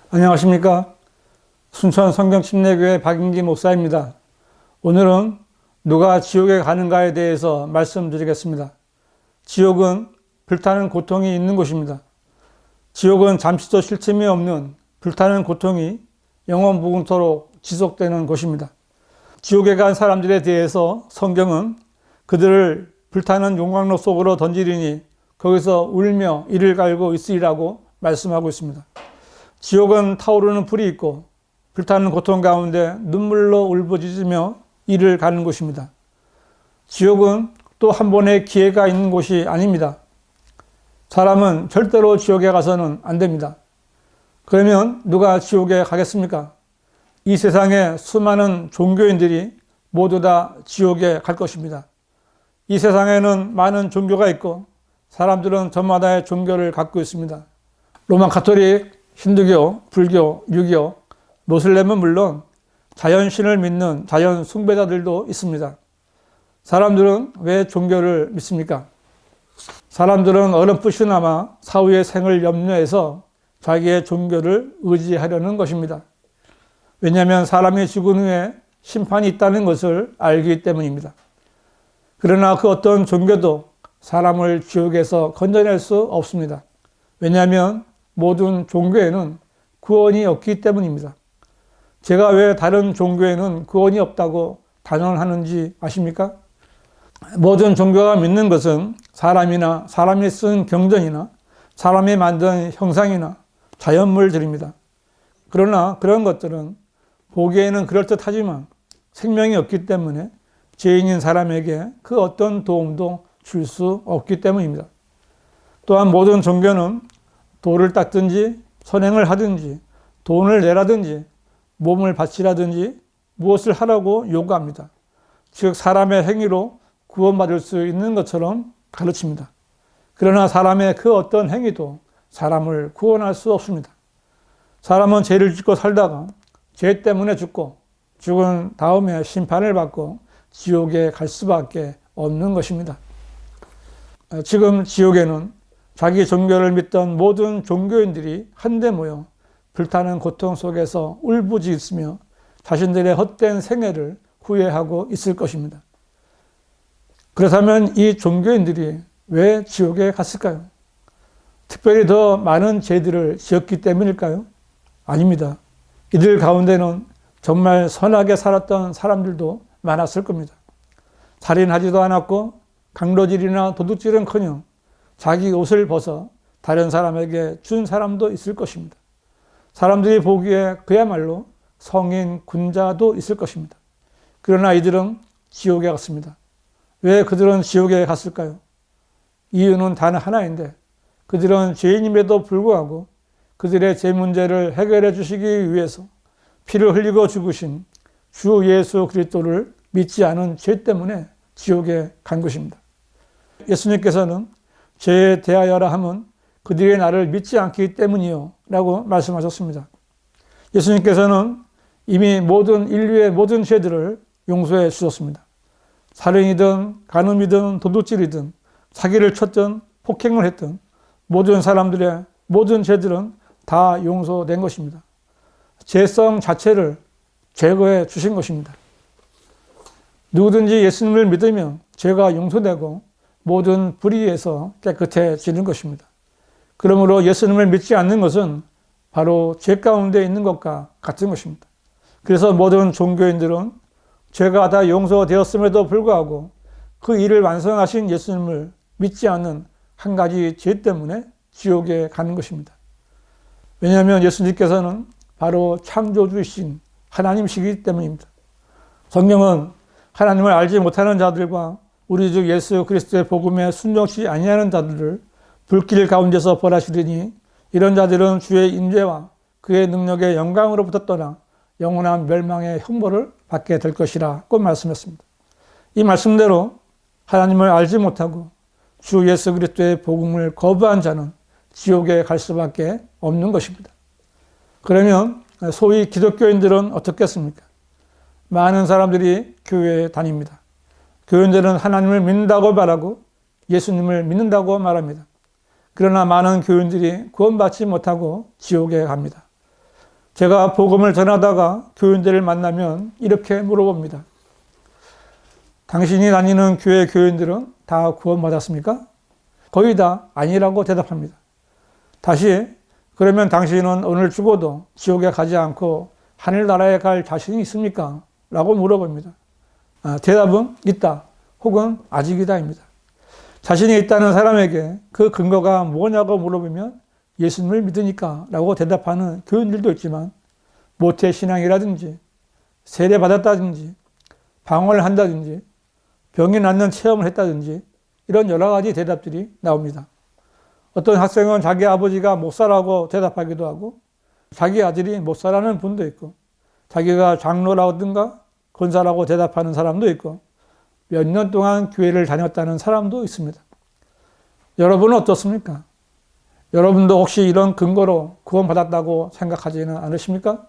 안녕하십니까. 순천 성경침례교회 박인기 목사입니다. 오늘은 누가 지옥에 가는가에 대해서 말씀드리겠습니다. 지옥은 불타는 고통이 있는 곳입니다. 지옥은 잠시도 쉴 틈이 없는 불타는 고통이 영원 무궁토록 지속되는 곳입니다. 지옥에 간 사람들에 대해서 성경은 그들을 불타는 용광로 속으로 던지리니 거기서 울며 이를 갈고 있으리라고 말씀하고 있습니다. 지옥은 타오르는 불이 있고 불타는 고통 가운데 눈물로 울부짖으며 이를 가는 곳입니다. 지옥은 또 한 번의 기회가 있는 곳이 아닙니다. 사람은 절대로 지옥에 가서는 안 됩니다. 그러면 누가 지옥에 가겠습니까? 이 세상에 수많은 종교인들이 모두 다 지옥에 갈 것입니다. 이 세상에는 많은 종교가 있고 사람들은 저마다의 종교를 갖고 있습니다. 로마 가톨릭, 힌두교, 불교, 유교, 모슬렘은 물론 자연신을 믿는 자연 숭배자들도 있습니다. 사람들은 왜 종교를 믿습니까? 사람들은 어렴풋이나마 사후의 생을 염려해서 자기의 종교를 의지하려는 것입니다. 왜냐하면 사람이 죽은 후에 심판이 있다는 것을 알기 때문입니다. 그러나 그 어떤 종교도 사람을 지옥에서 건져낼 수 없습니다. 왜냐하면 모든 종교에는 구원이 없기 때문입니다. 제가 왜 다른 종교에는 구원이 없다고 단언하는지 아십니까? 모든 종교가 믿는 것은 사람이나 사람이 쓴 경전이나 사람이 만든 형상이나 자연물들입니다. 그러나 그런 것들은 보기에는 그럴듯하지만 생명이 없기 때문에 죄인인 사람에게 그 어떤 도움도 줄 수 없기 때문입니다. 또한 모든 종교는 돌을 닦든지 선행을 하든지 돈을 내라든지 몸을 바치라든지 무엇을 하라고 요구합니다. 즉 사람의 행위로 구원받을 수 있는 것처럼 가르칩니다. 그러나 사람의 그 어떤 행위도 사람을 구원할 수 없습니다. 사람은 죄를 짓고 살다가 죄 때문에 죽고 죽은 다음에 심판을 받고 지옥에 갈 수밖에 없는 것입니다. 지금 지옥에는 자기 종교를 믿던 모든 종교인들이 한데 모여 불타는 고통 속에서 울부짖으며 자신들의 헛된 생애를 후회하고 있을 것입니다. 그렇다면 이 종교인들이 왜 지옥에 갔을까요? 특별히 더 많은 죄들을 지었기 때문일까요? 아닙니다. 이들 가운데는 정말 선하게 살았던 사람들도 많았을 겁니다. 살인하지도 않았고 강도질이나 도둑질은커녕 자기 옷을 벗어 다른 사람에게 준 사람도 있을 것입니다. 사람들이 보기에 그야말로 성인 군자도 있을 것입니다. 그러나 이들은 지옥에 갔습니다. 왜 그들은 지옥에 갔을까요? 이유는 단 하나인데 그들은 죄인임에도 불구하고 그들의 죄 문제를 해결해 주시기 위해서 피를 흘리고 죽으신 주 예수 그리스도를 믿지 않은 죄 때문에 지옥에 간 것입니다. 예수님께서는 죄에 대하여라 함은 그들이 나를 믿지 않기 때문이요 라고 말씀하셨습니다. 예수님께서는 이미 모든 인류의 모든 죄들을 용서해 주셨습니다. 살인이든 간음이든 도둑질이든 사기를 쳤든 폭행을 했든 모든 사람들의 모든 죄들은 다 용서된 것입니다. 죄성 자체를 제거해 주신 것입니다. 누구든지 예수님을 믿으면 죄가 용서되고 모든 불의에서 깨끗해지는 것입니다. 그러므로 예수님을 믿지 않는 것은 바로 죄 가운데 있는 것과 같은 것입니다. 그래서 모든 종교인들은 죄가 다 용서되었음에도 불구하고 그 일을 완성하신 예수님을 믿지 않는 한 가지 죄 때문에 지옥에 가는 것입니다. 왜냐하면 예수님께서는 바로 창조주이신 하나님이시기 때문입니다. 성경은 하나님을 알지 못하는 자들과 우리 주 예수 그리스도의 복음에 순종치 아니하는 자들을 불길 가운데서 벌하시리니 이런 자들은 주의 임재와 그의 능력의 영광으로부터 떠나 영원한 멸망의 형벌을 받게 될 것이라고 말씀했습니다. 이 말씀대로 하나님을 알지 못하고 주 예수 그리스도의 복음을 거부한 자는 지옥에 갈 수밖에 없는 것입니다. 그러면 소위 기독교인들은 어떻겠습니까? 많은 사람들이 교회에 다닙니다. 교인들은 하나님을 믿는다고 말하고 예수님을 믿는다고 말합니다. 그러나 많은 교인들이 구원받지 못하고 지옥에 갑니다. 제가 복음을 전하다가 교인들을 만나면 이렇게 물어봅니다. 당신이 다니는 교회 교인들은 다 구원받았습니까? 거의 다 아니라고 대답합니다. 다시, 그러면 당신은 오늘 죽어도 지옥에 가지 않고 하늘나라에 갈 자신이 있습니까? 라고 물어봅니다. 대답은 있다, 혹은 아직이다입니다. 자신이 있다는 사람에게 그 근거가 뭐냐고 물어보면 예수님을 믿으니까 라고 대답하는 교인들도 있지만, 모태신앙이라든지 세례받았다든지 방언을 한다든지 병이 낫는 체험을 했다든지 이런 여러 가지 대답들이 나옵니다. 어떤 학생은 자기 아버지가 목사라고 대답하기도 하고, 자기 아들이 목사라는 분도 있고, 자기가 장로라든가 권사라고 대답하는 사람도 있고, 몇 년 동안 교회를 다녔다는 사람도 있습니다. 여러분은 어떻습니까? 여러분도 혹시 이런 근거로 구원받았다고 생각하지는 않으십니까?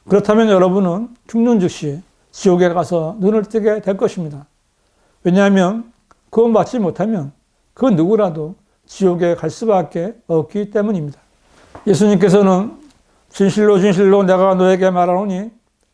그렇다면 여러분은 죽는 즉시 지옥에 가서 눈을 뜨게 될 것입니다. 왜냐하면 구원받지 못하면 그 누구라도 지옥에 갈 수밖에 없기 때문입니다. 예수님께서는 진실로 진실로 내가 너에게 말하노니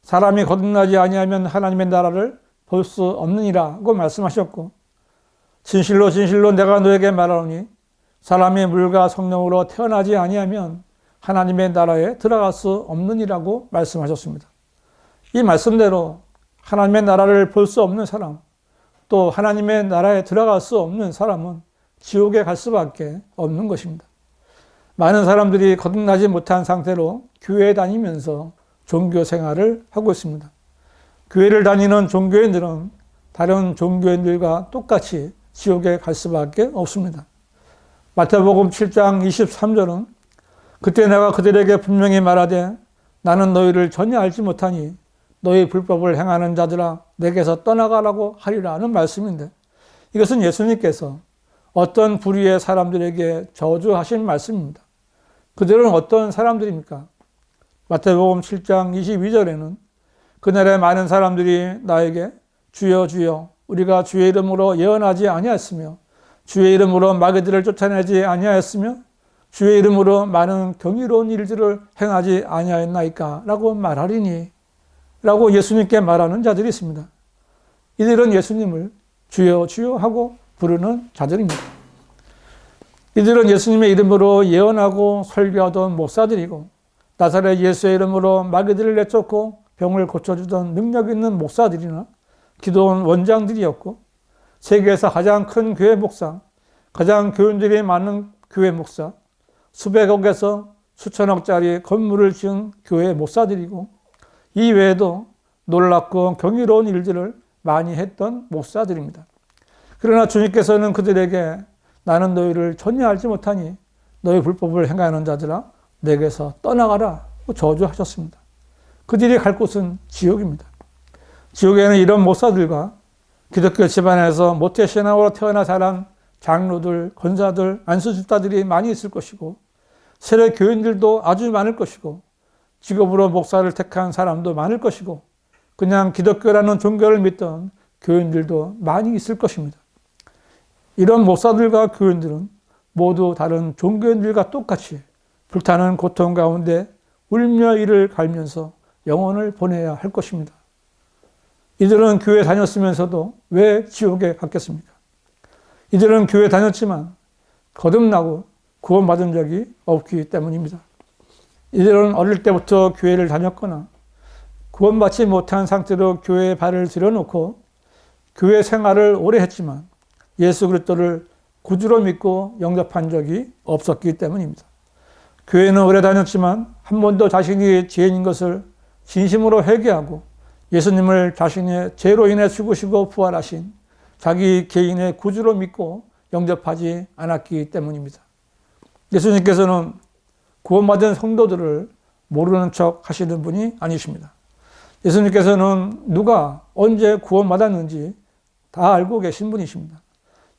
사람이 거듭나지 아니하면 하나님의 나라를 볼 수 없느니라고 말씀하셨고, 진실로 진실로 내가 너에게 말하노니 사람이 물과 성령으로 태어나지 아니하면 하나님의 나라에 들어갈 수 없느니라고 말씀하셨습니다. 이 말씀대로 하나님의 나라를 볼 수 없는 사람, 또 하나님의 나라에 들어갈 수 없는 사람은 지옥에 갈 수밖에 없는 것입니다. 많은 사람들이 거듭나지 못한 상태로 교회에 다니면서 종교 생활을 하고 있습니다. 교회를 다니는 종교인들은 다른 종교인들과 똑같이 지옥에 갈 수밖에 없습니다. 마태복음 7장 23절은 그때 내가 그들에게 분명히 말하되 나는 너희를 전혀 알지 못하니 너희 불법을 행하는 자들아 내게서 떠나가라고 하리라는 말씀인데, 이것은 예수님께서 어떤 부류의 사람들에게 저주하신 말씀입니다. 그들은 어떤 사람들입니까? 마태복음 7장 22절에는 그날에 많은 사람들이 나에게 주여 주여 우리가 주의 이름으로 예언하지 아니하였으며 주의 이름으로 마귀들을 쫓아내지 아니하였으며 주의 이름으로 많은 경이로운 일들을 행하지 아니하였나이까 라고 말하리니 라고 예수님께 말하는 자들이 있습니다. 이들은 예수님을 주여 주여 하고 부르는 자들입니다. 이들은 예수님의 이름으로 예언하고 설교하던 목사들이고, 나사렛 예수의 이름으로 마귀들을 내쫓고 병을 고쳐주던 능력 있는 목사들이나 기도원 원장들이었고, 세계에서 가장 큰 교회 목사, 가장 교인들이 많은 교회 목사, 수백억에서 수천억짜리 건물을 지은 교회 목사들이고, 이 외에도 놀랍고 경이로운 일들을 많이 했던 목사들입니다. 그러나 주님께서는 그들에게 나는 너희를 전혀 알지 못하니 너희 불법을 행하는 자들아 내게서 떠나가라 저주하셨습니다. 그들이 갈 곳은 지옥입니다. 지옥에는 이런 목사들과 기독교 집안에서 모태신앙으로 태어나 자란 장로들, 권사들, 안수집사들이 많이 있을 것이고, 세례 교인들도 아주 많을 것이고, 직업으로 목사를 택한 사람도 많을 것이고, 그냥 기독교라는 종교를 믿던 교인들도 많이 있을 것입니다. 이런 목사들과 교인들은 모두 다른 종교인들과 똑같이 불타는 고통 가운데 울며 이를 갈면서 영혼을 보내야 할 것입니다. 이들은 교회 다녔으면서도 왜 지옥에 갔겠습니까? 이들은 교회 다녔지만 거듭나고 구원받은 적이 없기 때문입니다. 이들은 어릴 때부터 교회를 다녔거나 구원받지 못한 상태로 교회에 발을 들여놓고 교회 생활을 오래 했지만 예수 그리스도를 구주로 믿고 영접한 적이 없었기 때문입니다. 교회는 오래 다녔지만 한 번도 자신이 죄인인 것을 진심으로 회개하고 예수님을 자신의 죄로 인해 죽으시고 부활하신 자기 개인의 구주로 믿고 영접하지 않았기 때문입니다. 예수님께서는 구원받은 성도들을 모르는 척 하시는 분이 아니십니다. 예수님께서는 누가 언제 구원받았는지 다 알고 계신 분이십니다.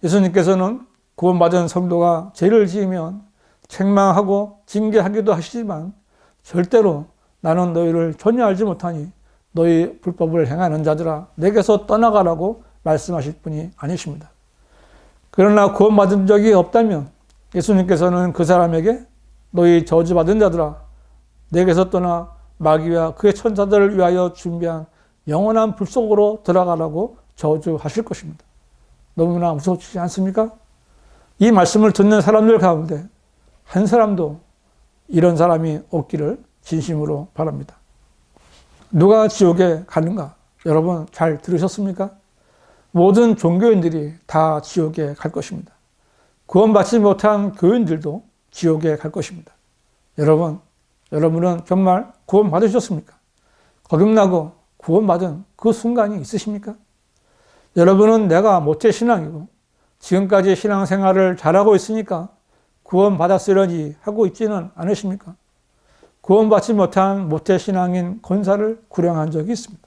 예수님께서는 구원받은 성도가 죄를 지으면 책망하고 징계하기도 하시지만 절대로 나는 너희를 전혀 알지 못하니 너희 불법을 행하는 자들아 내게서 떠나가라고 말씀하실 분이 아니십니다. 그러나 구원받은 적이 없다면 예수님께서는 그 사람에게 너희 저주받은 자들아 내게서 떠나 마귀와 그의 천사들을 위하여 준비한 영원한 불 속으로 들어가라고 저주하실 것입니다. 너무나 무섭지 않습니까? 이 말씀을 듣는 사람들 가운데 한 사람도 이런 사람이 없기를 진심으로 바랍니다. 누가 지옥에 가는가? 여러분 잘 들으셨습니까? 모든 종교인들이 다 지옥에 갈 것입니다. 구원받지 못한 교인들도 지옥에 갈 것입니다. 여러분은 정말 구원받으셨습니까? 거듭나고 구원받은 그 순간이 있으십니까? 여러분은 내가 모태신앙이고 지금까지 신앙생활을 잘하고 있으니까 구원받았으려니 하고 있지는 않으십니까? 구원받지 못한 모태신앙인 권사를 구령한 적이 있습니다.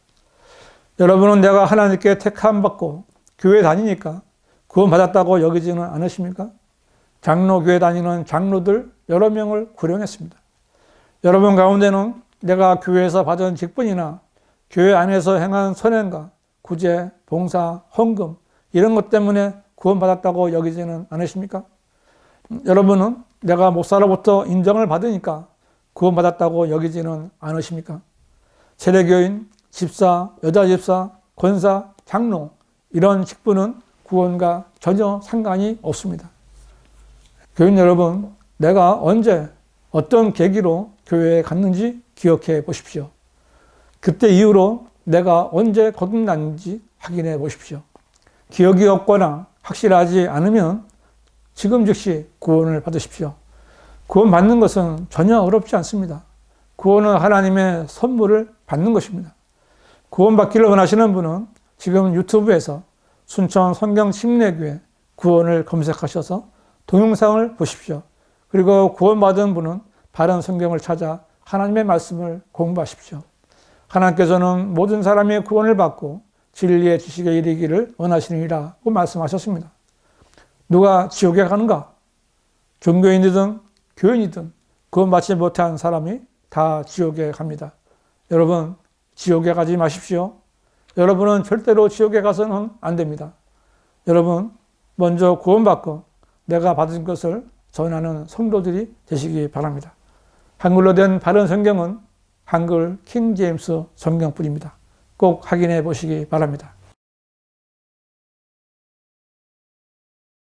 여러분은 내가 하나님께 택함받고 교회 다니니까 구원받았다고 여기지는 않으십니까? 장로교회 다니는 장로들 여러 명을 구령했습니다. 여러분 가운데는 내가 교회에서 받은 직분이나 교회 안에서 행한 선행과 구제, 봉사, 헌금 이런 것 때문에 구원받았다고 여기지는 않으십니까? 여러분은 내가 목사로부터 인정을 받으니까 구원받았다고 여기지는 않으십니까? 세례교인, 집사, 여자집사, 권사, 장로 이런 직분은 구원과 전혀 상관이 없습니다. 교인 여러분, 내가 언제 어떤 계기로 교회에 갔는지 기억해 보십시오. 그때 이후로 내가 언제 거듭났는지 확인해 보십시오. 기억이 없거나 확실하지 않으면 지금 즉시 구원을 받으십시오. 구원받는 것은 전혀 어렵지 않습니다. 구원은 하나님의 선물을 받는 것입니다. 구원받기를 원하시는 분은 지금 유튜브에서 순천 성경침례교회 구원을 검색하셔서 동영상을 보십시오. 그리고 구원받은 분은 바른 성경을 찾아 하나님의 말씀을 공부하십시오. 하나님께서는 모든 사람이 구원을 받고 진리의 지식에 이르기를 원하시느니라고 말씀하셨습니다. 누가 지옥에 가는가? 종교인이든 교인이든 구원받지 못한 사람이 다 지옥에 갑니다. 여러분, 지옥에 가지 마십시오. 여러분은 절대로 지옥에 가서는 안 됩니다. 여러분, 먼저 구원받고 내가 받은 것을 전하는 성도들이 되시기 바랍니다. 한글로 된 바른 성경은 한글 킹제임스 성경뿐입니다. 꼭 확인해 보시기 바랍니다.